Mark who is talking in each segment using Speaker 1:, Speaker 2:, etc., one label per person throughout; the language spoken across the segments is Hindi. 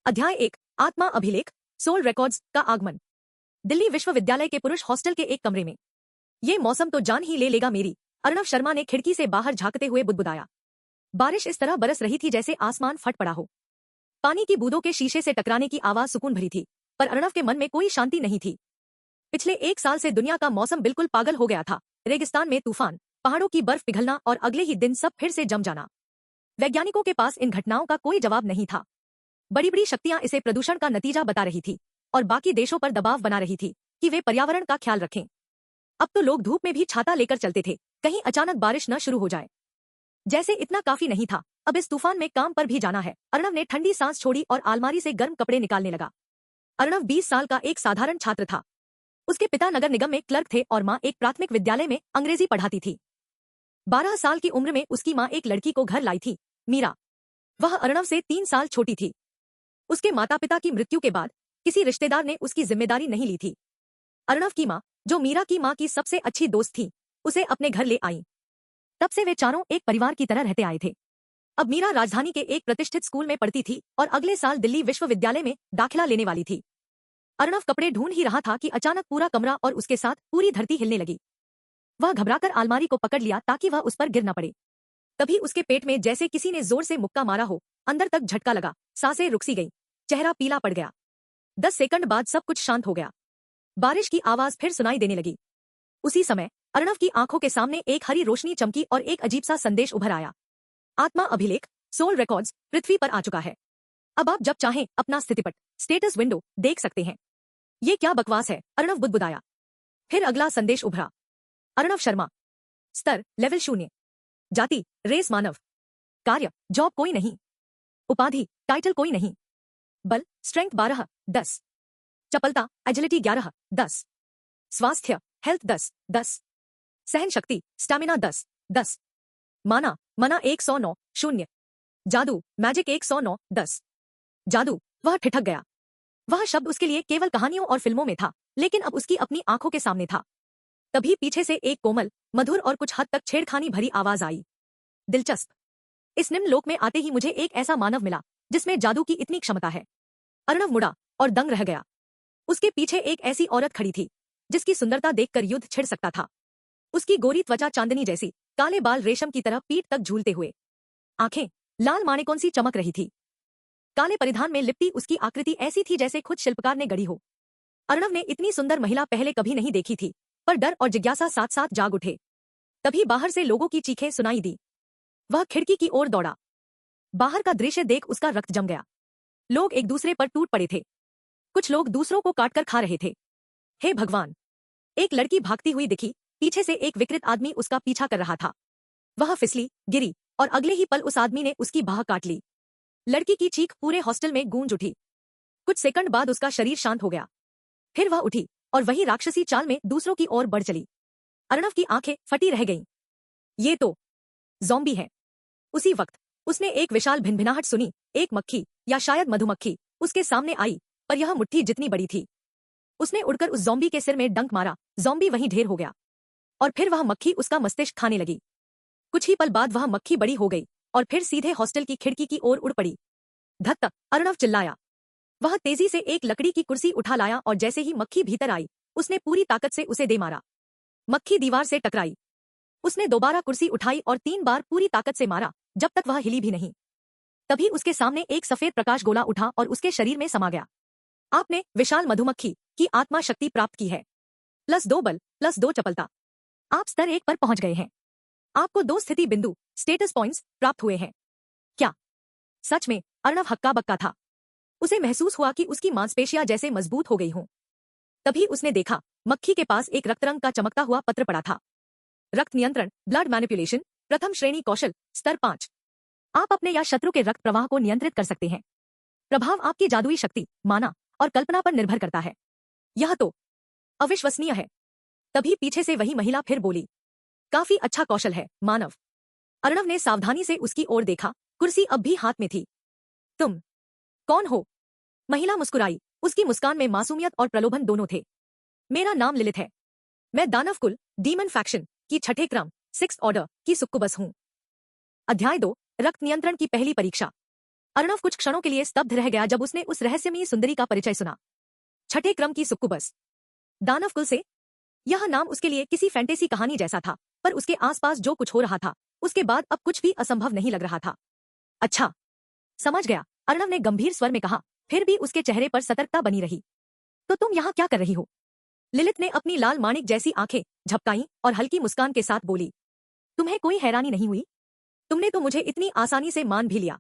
Speaker 1: अध्याय 1 आत्मा अभिलेख सोल रिकॉर्ड्स का आगमन। दिल्ली विश्वविद्यालय के पुरुष हॉस्टल के एक कमरे में। ये मौसम तो जान ही ले लेगा मेरी, अर्णव शर्मा ने खिड़की से बाहर झांकते हुए बुदबुदाया। बारिश इस तरह बरस रही थी जैसे आसमान फट पड़ा हो। पानी की बूंदों के शीशे से टकराने की आवाज सुकून भरी थी, पर अर्णव के मन में कोई शांति नहीं थी। पिछले 1 साल से दुनिया का मौसम बिल्कुल पागल हो गया था। रेगिस्तान में तूफान, पहाड़ों की बर्फ पिघलना और अगले ही दिन सब फिर से जम जाना। वैज्ञानिकों के पास इन घटनाओं का कोई जवाब नहीं था। बड़ी बड़ी शक्तियां इसे प्रदूषण का नतीजा बता रही थी और बाकी देशों पर दबाव बना रही थी कि वे पर्यावरण का ख्याल रखें। अब तो लोग धूप में भी छाता लेकर चलते थे, कहीं अचानक बारिश न शुरू हो जाए। जैसे इतना काफी नहीं था, अब इस तूफान में काम पर भी जाना है। अर्णव ने ठंडी सांस छोड़ी और अलमारी से गर्म कपड़े निकालने लगा। अर्णव 20 साल का एक साधारण छात्र था। उसके पिता नगर निगम में क्लर्क थे और माँ एक प्राथमिक विद्यालय में अंग्रेजी पढ़ाती थी। 12 साल की उम्र में उसकी माँ एक लड़की को घर लाई थी, मीरा। वह अर्णव से 3 साल छोटी थी। उसके माता पिता की मृत्यु के बाद किसी रिश्तेदार ने उसकी जिम्मेदारी नहीं ली थी। अर्णव की माँ, जो मीरा की माँ की सबसे अच्छी दोस्त थी, उसे अपने घर ले आई। तब से वे चारों एक परिवार की तरह रहते आए थे। अब मीरा राजधानी के एक प्रतिष्ठित स्कूल में पढ़ती थी और अगले साल दिल्ली विश्वविद्यालय में दाखिला लेने वाली थी। अर्णव कपड़े ढूंढ ही रहा था कि अचानक पूरा कमरा और उसके साथ पूरी धरती हिलने लगी। वह घबराकर अलमारी को पकड़ लिया ताकि वह उस पर गिर न पड़े। तभी उसके पेट में जैसे किसी ने जोर से मुक्का मारा हो, अंदर तक झटका लगा, सांसें रुक सी गईं, चेहरा पीला पड़ गया। 10 सेकंड बाद सब कुछ शांत हो गया। बारिश की आवाज फिर सुनाई देने लगी। उसी समय अर्णव की आंखों के सामने एक हरी रोशनी चमकी और एक अजीब सा संदेश उभर आया। आत्मा अभिलेख सोल रिकॉर्ड्स पृथ्वी पर आ चुका है। अब आप जब चाहें अपना स्थितिपट स्टेटस विंडो देख सकते हैं। ये क्या बकवास है, अर्णव बुदबुदाया। फिर अगला संदेश उभरा। अर्णव शर्मा, स्तर लेवल 0, जाति रेस मानव, कार्य जॉब कोई नहीं, उपाधि टाइटल कोई नहीं, बल स्ट्रेंथ 12 10, चपलता एजिलिटी 11 10, स्वास्थ्य हेल्थ 10 10, सहन शक्ति स्टैमिना 10 10, मना 109 0, जादू मैजिक 109 10। जादू। वह ठिठक गया। वह शब्द उसके लिए केवल कहानियों और फिल्मों में था, लेकिन अब उसकी अपनी आंखों के सामने था। तभी पीछे से एक कोमल, मधुर और कुछ हद तक छेड़खानी भरी आवाज आई। दिलचस्प। इस निम्न लोक में आते ही मुझे एक ऐसा मानव मिला जिसमें जादू की इतनी क्षमता है। अर्णव मुड़ा और दंग रह गया। उसके पीछे एक ऐसी औरत खड़ी थी जिसकी सुंदरता देखकर युद्ध छिड़ सकता था। उसकी गोरी त्वचा चांदनी जैसी, काले बाल रेशम की तरह पीठ तक झूलते हुए, आंखें लाल माणिकों सी चमक रही थी। काले परिधान में लिपटी उसकी आकृति ऐसी थी जैसे खुद शिल्पकार ने गढ़ी हो। अर्णव ने इतनी सुंदर महिला पहले कभी नहीं देखी थी, पर डर और जिज्ञासा साथ साथ जाग उठे। तभी बाहर से लोगों की चीखें सुनाई दी। वह खिड़की की ओर दौड़ा। बाहर का दृश्य देख उसका रक्त जम गया। लोग एक दूसरे पर टूट पड़े थे। कुछ लोग दूसरों को काटकर खा रहे थे। हे भगवान! एक लड़की भागती हुई दिखी। पीछे से एक विकृत आदमी उसका पीछा कर रहा था। वह फिसली, गिरी और अगले ही पल उस आदमी ने उसकी बाह काट ली। लड़की की चीख पूरे हॉस्टल में गूंज उठी। कुछ सेकंड बाद उसका शरीर शांत हो गया। फिर वह उठी और वही राक्षसी चाल में दूसरों की ओर बढ़ चली। अर्णव की आंखें फटी रह गईं। ये तो ज़ॉम्बी है। उसी वक्त उसने एक विशाल भिनभिनाहट सुनी। एक मक्खी या शायद मधुमक्खी उसके सामने आई, पर यह मुट्ठी जितनी बड़ी थी। उसने उड़कर उस ज़ॉम्बी के सिर में डंक मारा। ज़ॉम्बी वहीं ढेर हो गया और फिर वह मक्खी उसका मस्तिष्क खाने लगी। कुछ ही पल बाद वह मक्खी बड़ी हो गई और फिर सीधे हॉस्टल की खिड़की की ओर उड़ पड़ी। धक! अर्णव चिल्लाया। वह तेजी से एक लकड़ी की कुर्सी उठा लाया और जैसे ही मक्खी भीतर आई, उसने पूरी ताकत से उसे दे मारा। मक्खी दीवार से टकराई। उसने दोबारा कुर्सी उठाई और 3 बार पूरी ताकत से मारा, जब तक वह हिली भी नहीं। तभी उसके सामने एक सफेद प्रकाश गोला उठा और उसके शरीर में समा गया। आपने विशाल मधुमक्खी की आत्मा शक्ति प्राप्त की है। +2 बल, +2 चपलता। आप स्तर 1 पर पहुंच गए हैं। आपको 2 स्थिति बिंदु स्टेटस पॉइंट्स प्राप्त हुए हैं। क्या सच में? अर्णव हक्का बक्का था। उसे महसूस हुआ कि उसकी मांसपेशियां जैसे मजबूत हो गई हों। तभी उसने देखा, मक्खी के पास एक रक्त रंग का चमकता हुआ पत्र पड़ा था। रक्त नियंत्रण, ब्लड मैनिपुलेशन, प्रथम श्रेणी कौशल, स्तर 5। आप अपने या शत्रु के रक्त प्रवाह को नियंत्रित कर सकते हैं। प्रभाव आपकी जादुई शक्ति, माना और कल्पना पर निर्भर करता है। यह तो अविश्वसनीय है। तभी पीछे से वही महिला फिर बोली, काफी अच्छा कौशल है, मानव। अर्णव ने सावधानी से उसकी ओर देखा। कुर्सी अब भी हाथ में थी। तुम कौन हो? महिला मुस्कुराई। उसकी मुस्कान में मासूमियत और प्रलोभन दोनों थे। मेरा नाम लिलित है। मैं दानव कुल, डीमन फैक्शन की 6ठे क्रम 6th ऑर्डर की सुक्कुबस हूं। अध्याय 2 रक्त नियंत्रण की पहली परीक्षा। अर्णव कुछ क्षणों के लिए स्तब्ध रह गया जब उसने उस रहस्यमयी सुंदरी का परिचय सुना। छठे क्रम की सुक्कुबस, दानव कुल से। यह नाम उसके लिए किसी फैंटेसी कहानी जैसा था, पर उसके आसपास जो कुछ हो रहा था उसके बाद अब कुछ भी असंभव नहीं लग रहा था। अच्छा, समझ गया, अर्णव ने गंभीर स्वर में कहा, फिर भी उसके चेहरे पर सतर्कता बनी रही। तो तुम यहाँ क्या कर रही हो? लिलित ने अपनी लाल माणिक जैसी आंखें झपकाईं और हल्की मुस्कान के साथ बोली, तुम्हें कोई हैरानी नहीं हुई? तुमने तो मुझे इतनी आसानी से मान भी लिया।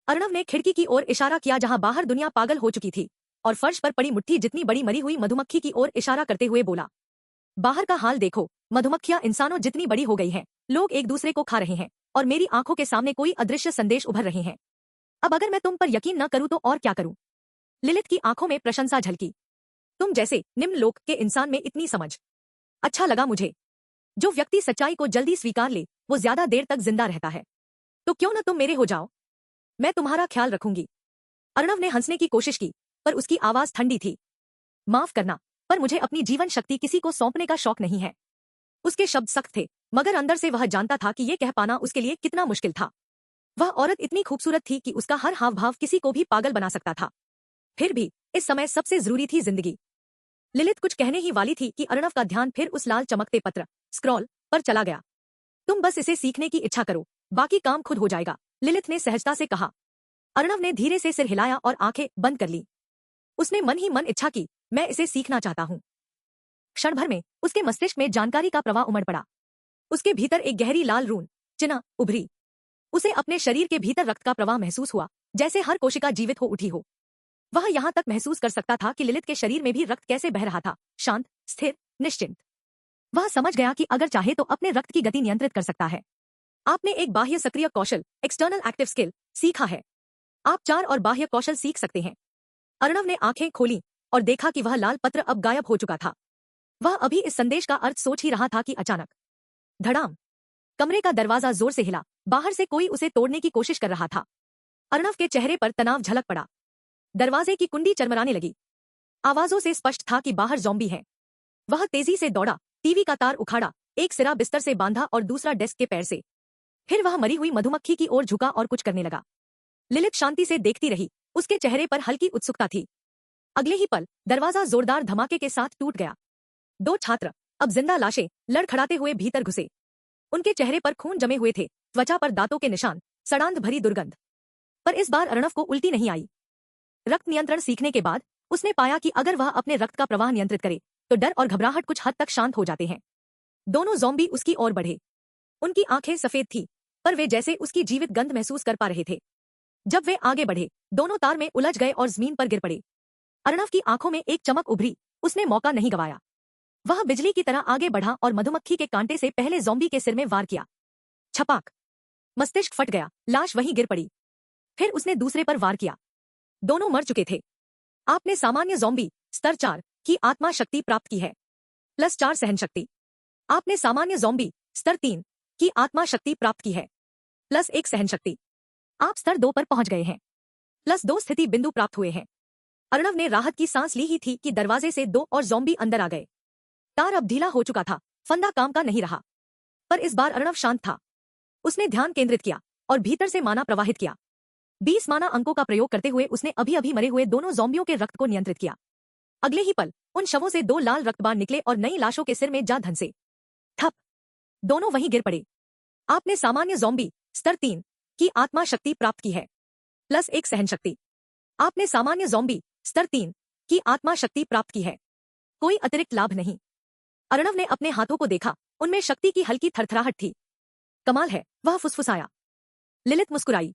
Speaker 1: अर्णव ने खिड़की की ओर इशारा किया जहां बाहर दुनिया पागल हो चुकी थी, और फर्श पर पड़ी मुट्ठी जितनी बड़ी मरी हुई मधुमक्खी की ओर इशारा करते हुए बोला, बाहर का हाल देखो, मधुमक्खियां इंसानों जितनी बड़ी हो गई हैं, लोग एक दूसरे को खा रहे हैं और मेरी आंखों के सामने कोई अदृश्य संदेश उभर रहे हैं। अब अगर मैं तुम पर यकीन न करूं तो और क्या करूं? लिलित की आंखों में प्रशंसा झलकी। तुम जैसे निम्न लोक के इंसान में इतनी समझ। अच्छा लगा मुझे। जो व्यक्ति सच्चाई को जल्दी स्वीकार ले वो ज्यादा देर तक जिंदा रहता है। तो क्यों न तुम मेरे हो जाओ, मैं तुम्हारा ख्याल रखूंगी। अर्णव ने हंसने की कोशिश की, पर उसकी आवाज ठंडी थी। माफ करना, पर मुझे अपनी जीवन शक्ति किसी को सौंपने का शौक नहीं है। उसके शब्द सख्त थे, मगर अंदर से वह जानता था कि ये कह पाना उसके लिए कितना मुश्किल था। वह औरत इतनी खूबसूरत थी कि उसका हर हाव भाव किसी को भी पागल बना सकता था। फिर भी इस समय सबसे जरूरी थी जिंदगी। लिलित कुछ कहने ही वाली थी कि अर्णव का ध्यान फिर उस लाल चमकते पत्र स्क्रॉल पर चला गया। तुम बस इसे सीखने की इच्छा करो, बाकी काम खुद हो जाएगा, लिलित ने सहजता से कहा। अर्णव ने धीरे से सिर हिलाया और आंखें बंद कर ली। उसने मन ही मन इच्छा की, मैं इसे सीखना चाहता हूँ। क्षण भर में उसके मस्तिष्क में जानकारी का प्रवाह उमड़ पड़ा। उसके भीतर एक गहरी लाल रून चिन्ह उभरी। उसे अपने शरीर के भीतर रक्त का प्रवाह महसूस हुआ, जैसे हर कोशिका जीवित हो उठी हो। वह यहाँ तक महसूस कर सकता था कि लिलित के शरीर में भी रक्त कैसे बह रहा था, शांत, स्थिर, निश्चिंत। वह समझ गया कि अगर चाहे तो अपने रक्त की गति नियंत्रित कर सकता है। आपने एक बाह्य सक्रिय कौशल एक्सटर्नल एक्टिव स्किल सीखा है। आप 4 और बाह्य कौशल सीख सकते हैं। अर्णव ने आंखें खोली और देखा कि वह लाल पत्र अब गायब हो चुका था। वह अभी इस संदेश का अर्थ सोच ही रहा था कि अचानक धड़ाम, कमरे का दरवाजा जोर से हिला। बाहर से कोई उसे तोड़ने की कोशिश कर रहा था। अर्णव के चेहरे पर तनाव झलक पड़ा। दरवाजे की कुंडी चरमराने लगी। आवाजों से स्पष्ट था कि बाहर ज़ॉम्बी है। वह तेजी से दौड़ा, टीवी का तार उखाड़ा, एक सिरा बिस्तर से बांधा और दूसरा डेस्क के पैर से। फिर वह मरी हुई मधुमक्खी की ओर झुका और कुछ करने लगा। लिलित शांति से देखती रही, उसके चेहरे पर हल्की उत्सुकता थी। अगले ही पल दरवाजा जोरदार धमाके के साथ टूट गया। 2 छात्र, अब जिंदा लाशें, लड़खड़ाते हुए भीतर घुसे। उनके चेहरे पर खून जमे हुए थे, त्वचा पर दांतों के निशान, सड़ांध भरी दुर्गंध। पर इस बार अर्णव को उल्टी नहीं आई। रक्त नियंत्रण सीखने के बाद उसने पाया कि अगर वह अपने रक्त का प्रवाह नियंत्रित करे तो डर और घबराहट कुछ हद तक शांत हो जाते हैं। दोनों ज़ॉम्बी उसकी ओर बढ़े। उनकी आंखें सफेद थी, पर वे जैसे उसकी जीवित गंध महसूस कर पा रहे थे। जब वे आगे बढ़े, दोनों तार में उलझ गए और जमीन पर गिर पड़े। अर्णव की आंखों में एक चमक उभरी, उसने मौका नहीं गवाया। वह बिजली की तरह आगे बढ़ा और मधुमक्खी के कांटे से पहले ज़ॉम्बी के सिर में वार किया। छपाक, मस्तिष्क फट गया, लाश वहीं गिर पड़ी। फिर उसने दूसरे पर वार किया। दोनों मर चुके थे। आपने सामान्य ज़ॉम्बी स्तर 4 की आत्मा शक्ति प्राप्त की है, +4 सहन शक्ति। आपने सामान्य ज़ॉम्बी स्तर 3 की आत्मा शक्ति प्राप्त की है, +1 सहन शक्ति। आप स्तर 2 पर पहुंच गए हैं, +2 स्थिति बिंदु प्राप्त हुए हैं। अर्णव ने राहत की सांस ली ही थी कि दरवाजे से 2 और ज़ॉम्बी अंदर आ गए। तार अब ढीला हो चुका था, फंदा काम का नहीं रहा। पर इस बार अर्णव शांत था। उसने ध्यान केंद्रित किया और भीतर से माना प्रवाहित किया। 20 माना अंकों का प्रयोग करते हुए उसने अभी अभी मरे हुए दोनों ज़ॉम्बियों के रक्त को नियंत्रित किया। अगले ही पल उन शवों से 2 लाल रक्तबाण निकले और नई लाशों के सिर में जा धंसे। थप, दोनों वहीं गिर पड़े। आपने सामान्य ज़ॉम्बी स्तर 3 की आत्मा शक्ति प्राप्त की है, +1 सहन शक्ति। आपने सामान्य ज़ॉम्बी स्तर 3 की आत्मा शक्ति प्राप्त की है, कोई अतिरिक्त लाभ नहीं। अर्णव ने अपने हाथों को देखा, उनमें शक्ति की हल्की थरथराहट थी। कमाल है, वह फुसफुसाया। लिलित मुस्कुराई।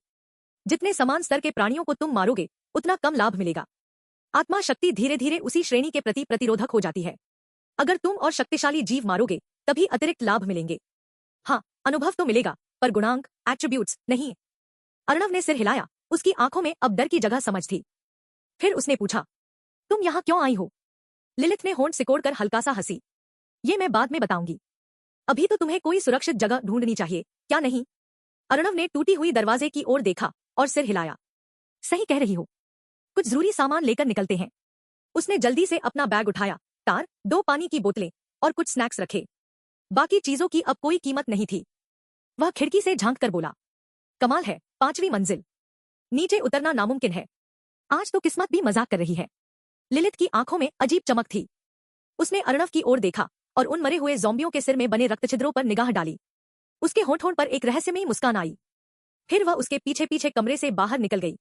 Speaker 1: जितने समान स्तर के प्राणियों को तुम मारोगे उतना कम लाभ मिलेगा। आत्मा शक्ति धीरे धीरे उसी श्रेणी के प्रति प्रतिरोधक हो जाती है। अगर तुम और शक्तिशाली जीव मारोगे तभी अतिरिक्त लाभ मिलेंगे। हाँ, अनुभव तो मिलेगा, पर गुणांक एट्रीब्यूट्स नहीं। अर्णव ने सिर हिलाया, उसकी आंखों में अब डर की जगह समझ थी। फिर उसने पूछा, तुम यहाँ क्यों आई हो? लिलित ने होंठ सिकोड़कर हल्का सा हंसी। ये मैं बाद में बताऊंगी। अभी तो तुम्हें कोई सुरक्षित जगह ढूंढनी चाहिए, क्या नहीं? अर्णव ने टूटी हुई दरवाजे की ओर देखा और सिर हिलाया। सही कह रही हो, कुछ जरूरी सामान लेकर निकलते हैं। उसने जल्दी से अपना बैग उठाया, तार, 2 पानी की बोतलें और कुछ स्नैक्स रखे। बाकी चीजों की अब कोई कीमत नहीं थी। वह खिड़की से झांक कर बोला, कमाल है, 5वीं मंजिल। नीचे उतरना नामुमकिन है। आज तो किस्मत भी मजाक कर रही है। लिलित की आंखों में अजीब चमक थी। उसने अर्णव की ओर देखा और उन मरे हुए ज़ॉम्बियों के सिर में बने रक्तछिद्रों पर निगाह डाली। उसके होंठों पर एक रहस्यमयी मुस्कान आई। फिर वह उसके पीछे पीछे कमरे से बाहर निकल गई।